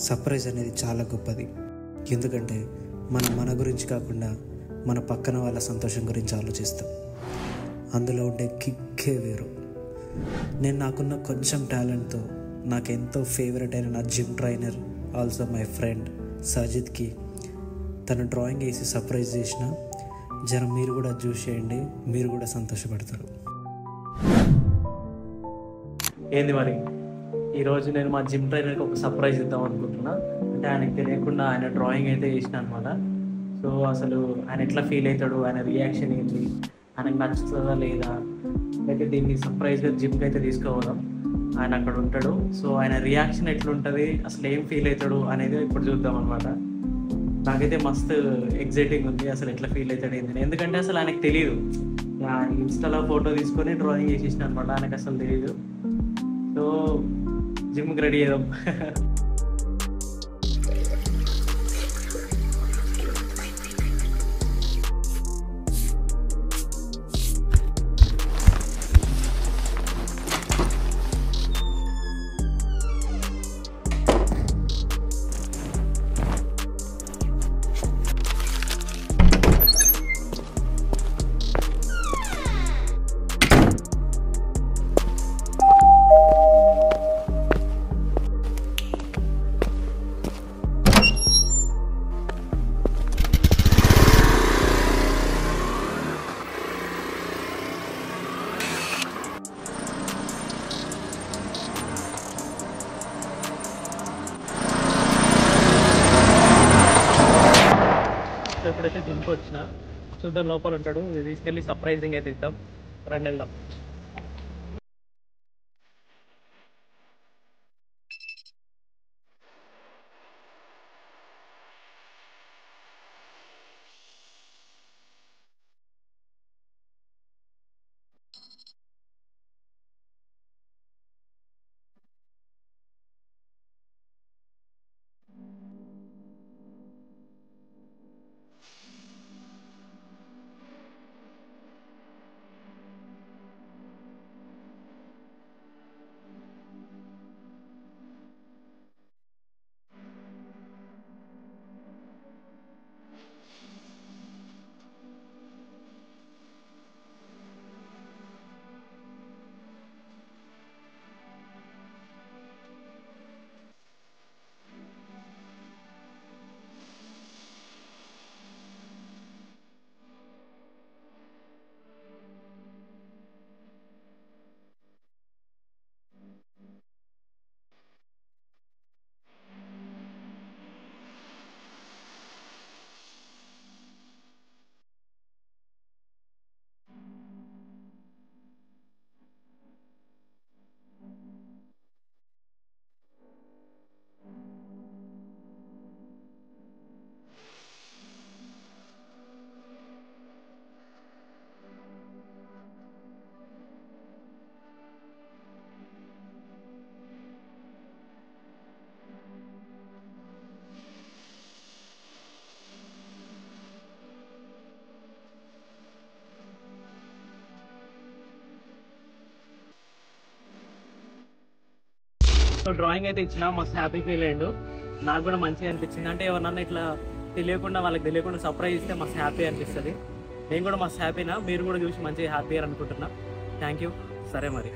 Surprise అనేది చాలా గొప్పది. ఎందుకంటే మనం మన గురించి కాకుండా మన పక్కన వాళ్ళ సంతోషం గురించి ఆలోచిస్తాం. అందులో ఉండే కిక్కే వేరు. నేను నాకున్న కొంచెం టాలెంట్తో నాకు ఎంతో ఫేవరెట్ అయిన నా gym trainer, also my friend సజిత్కి తను డ్రాయింగ్ వేసి సర్ప్రైజ్ చేసిన. జనం మీరు కూడా చూసేయండి, మీరు కూడా సంతోషపడతారు. ఏంది మరి ఈరోజు నేను మా జిమ్ ట్రైనర్కి ఒక సర్ప్రైజ్ ఇద్దాం అనుకుంటున్నా. అంటే ఆయనకు తెలియకుండా ఆయన డ్రాయింగ్ అయితే చేసిన అనమాట. సో అసలు ఆయన ఎట్లా ఫీల్ అవుతాడు, ఆయన రియాక్షన్ ఏంటి, ఆయనకు నచ్చుతుందా లేదా, లేకపోతే దీన్ని సర్ప్రైజ్గా జిమ్కి అయితే తీసుకోవడం. ఆయన అక్కడ ఉంటాడు. సో ఆయన రియాక్షన్ ఎట్లుంటుంది, అసలు ఏం ఫీల్ అవుతాడు అనేది ఇప్పుడు చూద్దాం అనమాట. నాకైతే మస్తు ఎగ్జైటింగ్ ఉంది అసలు ఎట్లా ఫీల్ అవుతాడు ఏంటి. ఎందుకంటే అసలు ఆయనకు తెలియదు. ఇన్స్టాలో ఫోటో తీసుకొని డ్రాయింగ్ చేసేసిన అనమాట. ఆయనకు అసలు తెలియదు. సో జిమ్కి రెడీ చేద్దాం. ఎప్పుడైతే జిమ్కి వచ్చినా చూద్దాం, లోపల ఉంటాడు. ఇది తీసుకెళ్ళి సర్ప్రైజింగ్ అయితే ఇద్దాం. రండి వెళ్దాం. సో డ్రాయింగ్ అయితే ఇచ్చిన, మస్తు హ్యాపీ ఫీల్ అయ్యాడు. నాకు కూడా మంచిగా అనిపించింది. అంటే ఎవరన్నా ఇట్లా తెలియకుండా, వాళ్ళకి తెలియకుండా సర్ప్రైజ్ ఇస్తే మస్తు హ్యాపీ అనిపిస్తుంది. నేను కూడా మస్తు హ్యాపీనా, మీరు కూడా చూసి మంచిగా హ్యాపీ అనుకుంటున్నా. Thank you. సరే మరి.